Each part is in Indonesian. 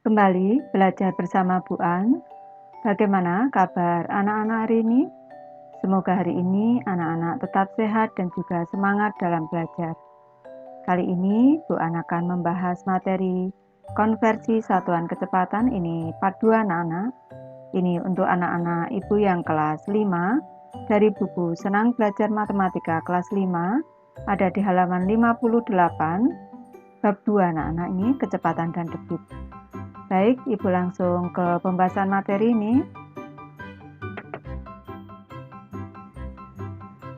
Kembali belajar bersama Bu An. Bagaimana kabar anak-anak hari ini? Semoga hari ini anak-anak tetap sehat dan juga semangat dalam belajar. Kali ini Bu An akan membahas materi konversi satuan kecepatan, ini part 2 anak-anak. Ini untuk anak-anak ibu yang kelas 5 dari buku Senang Belajar Matematika kelas 5, ada di halaman 58, bab 2 anak-anak, ini kecepatan dan debit. Baik, Ibu langsung ke pembahasan materi ini.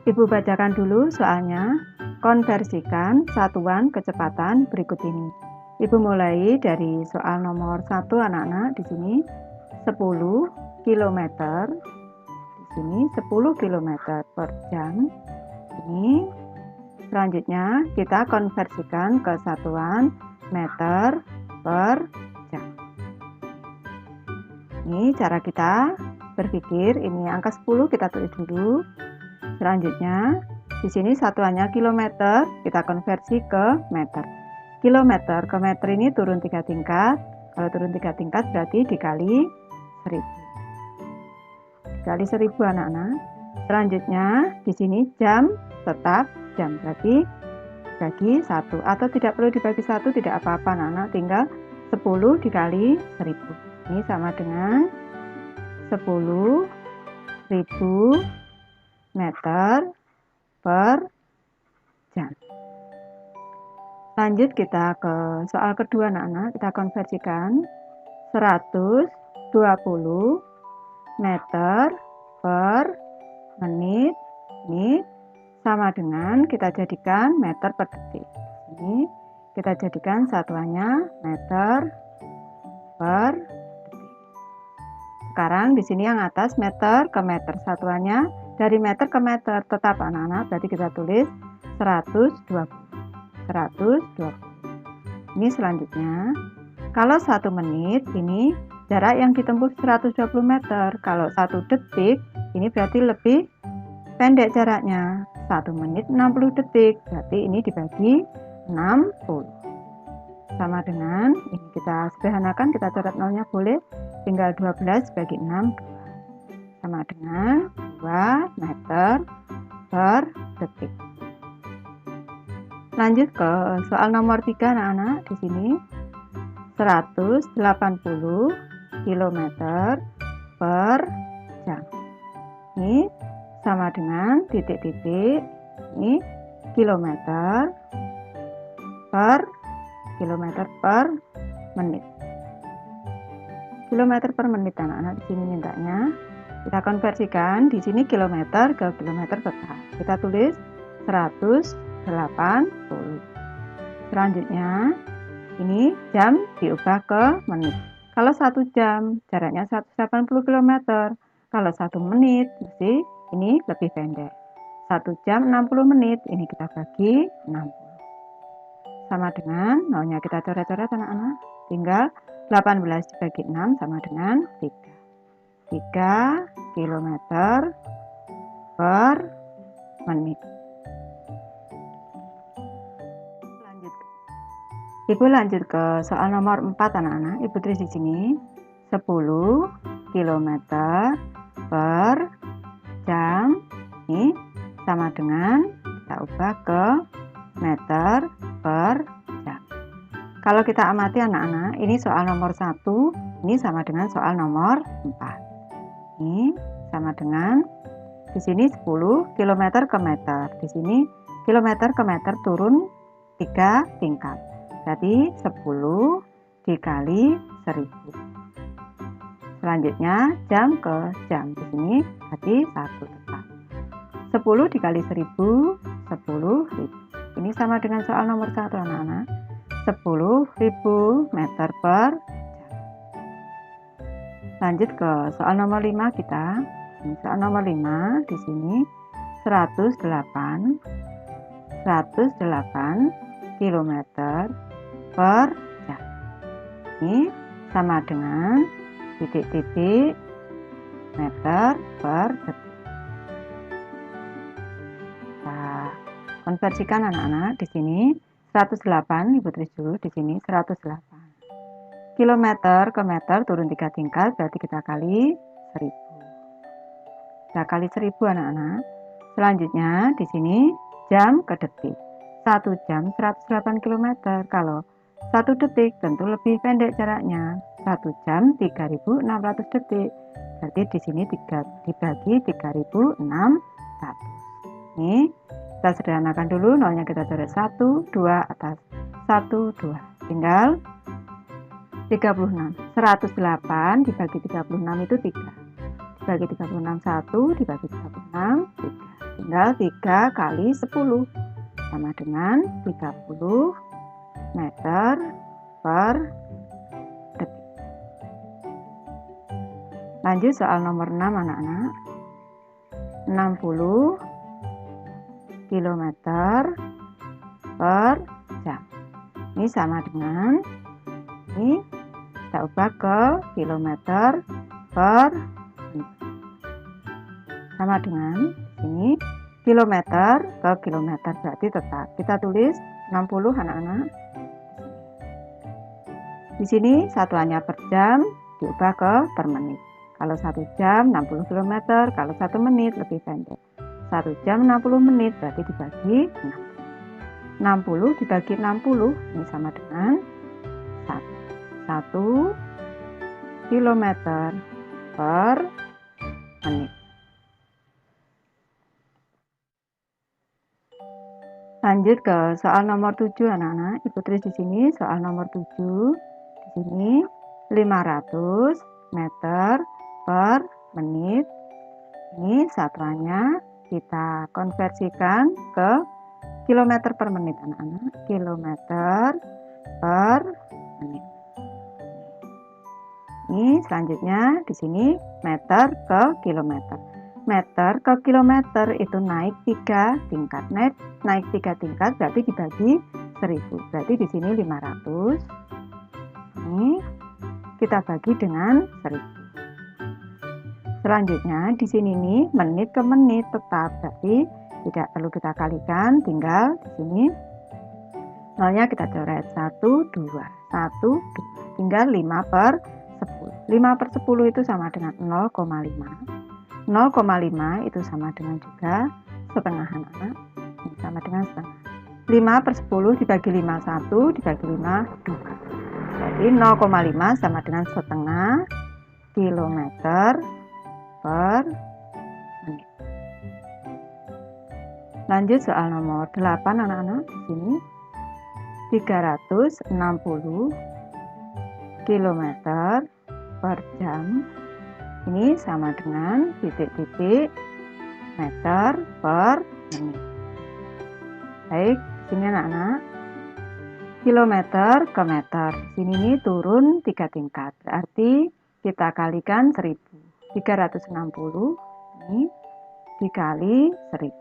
Ibu bacakan dulu soalnya. Konversikan satuan kecepatan berikut ini. Ibu mulai dari soal nomor 1 anak-anak, di sini 10 km. Di sini 10 km per jam. Ini selanjutnya kita konversikan ke satuan meter per jam. Ini cara kita berpikir. Ini angka 10 kita tulis dulu. Selanjutnya di sini satuannya kilometer, kita konversi ke meter. Kilometer ke meter ini turun 3 tingkat. Kalau turun 3 tingkat berarti dikali 1000. Dikali 1000 anak-anak. Selanjutnya di sini jam tetap jam, berarti bagi 1, atau tidak perlu dibagi 1, tidak apa-apa anak-anak, tinggal 10 dikali 1000. Ini sama dengan 10.000 meter per jam. Lanjut kita ke soal kedua anak-anak, kita konversikan 120 meter per menit. Ini sama dengan kita jadikan meter per detik. Ini kita jadikan satuannya meter per detik. Sekarang di sini yang atas meter ke meter, satuannya dari meter ke meter tetap anak-anak, berarti kita tulis 120. Ini selanjutnya, kalau 1 menit ini jarak yang ditempuh 120 meter. Kalau 1 detik ini berarti lebih pendek jaraknya. 1 menit 60 detik, berarti ini dibagi 60. Sama dengan, ini kita sederhanakan, kita coret nolnya boleh, tinggal 12 bagi 6, 2. Sama dengan 2 meter per detik. Lanjut ke soal nomor 3 anak-anak, di sini 180 km per jam. Ini sama dengan titik-titik, ini kilometer per menit. Kilometer per menit anak-anak, di sini mintanya kita konversikan, di sini kilometer ke kilometer tetap. Kita tulis 180. Selanjutnya ini jam diubah ke menit. Kalau 1 jam jaraknya 180 km. Kalau 1 menit mesti ini lebih pendek. 1 jam 60 menit, ini kita bagi 60. Sama dengan nolnya kita coret-coret anak-anak. Tinggal 18 dibagi 6 sama dengan 3 km per menit. Ibu lanjut ke soal nomor 4 anak-anak. Ibu tulis di sini 10 km per jam. Ini sama dengan kita ubah ke meter per jam. Kalau kita amati anak-anak, ini soal nomor 1, ini sama dengan soal nomor 4. Ini sama dengan di sini 10 km ke meter. Di sini kilometer ke meter turun 3 tingkat. Berarti 10 dikali 1000. Selanjutnya jam ke jam. Di sini berarti 1 tetap. 10 dikali 1000, 10.000. Ini sama dengan soal nomor 1 anak-anak. 10.000 meter per jam. Lanjut ke soal nomor 5 kita. Ini soal nomor 5, di sini 108 km per jam. Ini sama dengan titik-titik meter per detik. Nah, konversikan anak-anak, di sini 108, Ibu tulis dulu di sini 108 kilometer ke meter turun 3 tingkat, berarti kita kali 1000. Kita kali 1000 anak-anak. Selanjutnya di sini jam ke detik. 1 jam 108 km. Kalau 1 detik tentu lebih pendek jaraknya. 1 jam 3600 detik. Berarti di sini dibagi 3600. Ini kita sederhanakan dulu, nolnya kita coret 1, 2 atas 1, 2. Tinggal 36. 108 dibagi 36 itu 3. Dibagi 36 1, dibagi 36 3. Tinggal 3 kali 10 sama dengan 30 meter per detik. Lanjut soal nomor 6 anak-anak. 60 km per jam. Ini sama dengan, ini kita ubah ke kilometer per menit. Sama dengan ini kilometer ke kilometer, berarti tetap kita tulis 60 anak-anak. Di sini satuannya per jam diubah ke per menit. Kalau 1 jam 60 km, kalau 1 menit lebih pendek. 1 jam 60 menit berarti dibagi 6. 60 dibagi 60 ini sama dengan 1 km per menit. Lanjut ke soal nomor 7 anak-anak. Ibu tulis di sini soal nomor 7. Di sini 500 meter per menit. Ini satuannya kita konversikan ke kilometer per menit anak-anak. Kilometer per menit. Ini selanjutnya di sini meter ke kilometer. Meter ke kilometer itu naik 3 tingkat. Naik 3 tingkat berarti dibagi 1000. Berarti di sini 500. Ini kita bagi dengan 1000. Selanjutnya di sini nih menit ke menit tetap, berarti tidak perlu kita kalikan, tinggal di sini nolnya kita coret 1 2 1 2, tinggal 5 per 10. 5 per 10 itu sama dengan 0,5. 0,5 itu sama dengan juga setengah anak-anak. Ini sama dengan setengah. 5 per 10 dibagi 5 1, dibagi 5 2. Jadi 0,5 sama dengan setengah kilometer per menit. Lanjut soal nomor 8 anak-anak. Di sini 360 km per jam. Ini sama dengan titik-titik meter per menit. Baik, sini anak-anak. Kilometer ke meter. Sini ini turun 3 tingkat. Berarti kita kalikan 1000. 360 ini dikali 1000.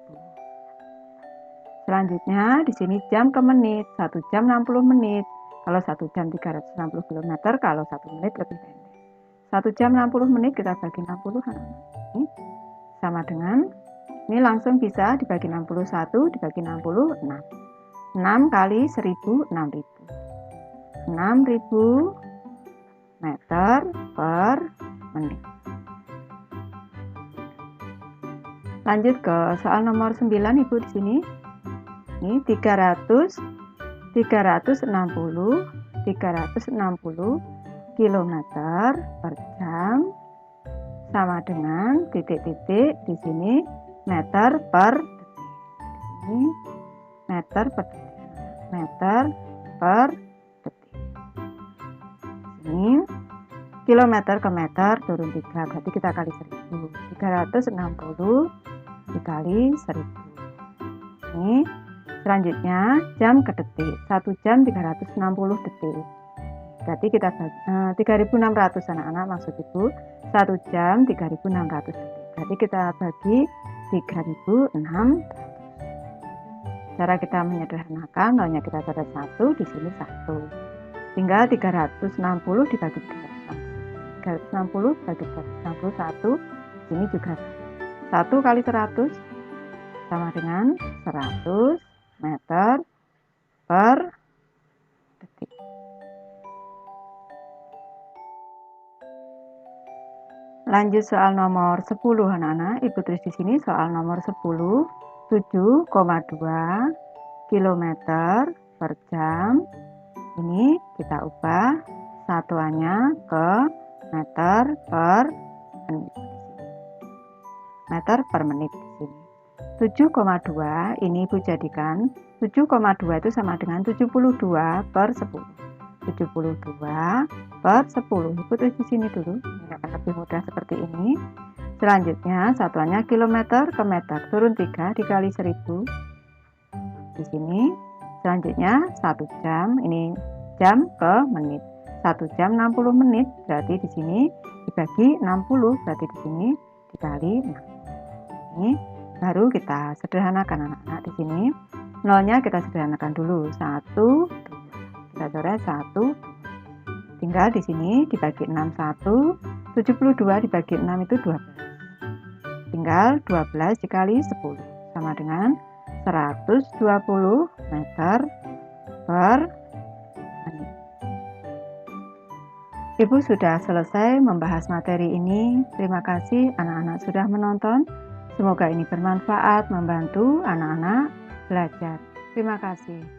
Selanjutnya di sini jam ke menit. 1 jam 60 menit. Kalau 1 jam 360 km, kalau 1 menit lebih pendek. 1 jam 60 menit kita bagi 60 anak-anak. Ini sama dengan, ini langsung bisa dibagi 61, dibagi 66. 6 kali 1000, 6000. 6000 meter per menit. Lanjut ke soal nomor 9 Ibu di sini. Ini 360 km per jam sama dengan titik-titik di sini meter per detik. Ini meter per detik. Meter per detik. Ini kilometer ke meter turun 3, berarti kita kali 1000. 360 dikali 1000. Ini selanjutnya jam ke detik. 1 jam 360 detik. Berarti kita 3600 anak-anak, maksud Ibu 1 jam 3600 detik. Berarti kita bagi 3600. Cara kita menyederhanakan, nolnya kita coret 1, di sini 1. Tinggal 360 dibagi 360. 360 bagi 361, di sini juga 1 kali 100 sama dengan 100 meter per detik. Lanjut soal nomor 10 anak-anak. Ibu tulis di sini soal nomor 10, 7,2 km per jam. Ini kita ubah satuannya ke meter per menit. Meter per menit di sini. 7,2 ini Ibu jadikan 7,2 itu sama dengan 72 per 10. 72 per 10. Ibu tulis di sini dulu. Ini akan lebih mudah seperti ini. Selanjutnya satuannya kilometer ke meter. Turun 3 dikali 1000. Di sini. Selanjutnya 1 jam. Ini jam ke menit. 1 jam 60 menit. Berarti di sini dibagi 60. Berarti di sini dikali 6. Ini baru kita sederhanakan anak-anak di sini. Nolnya kita sederhanakan dulu. 1, 2. Kita coret 1. Tinggal di sini dibagi 6 1. 72 dibagi 6 itu 12. Tinggal 12 dikali 10 sama dengan 120 meter per menit. Ibu sudah selesai membahas materi ini. Terima kasih anak-anak sudah menonton. Semoga ini bermanfaat membantu anak-anak belajar. Terima kasih.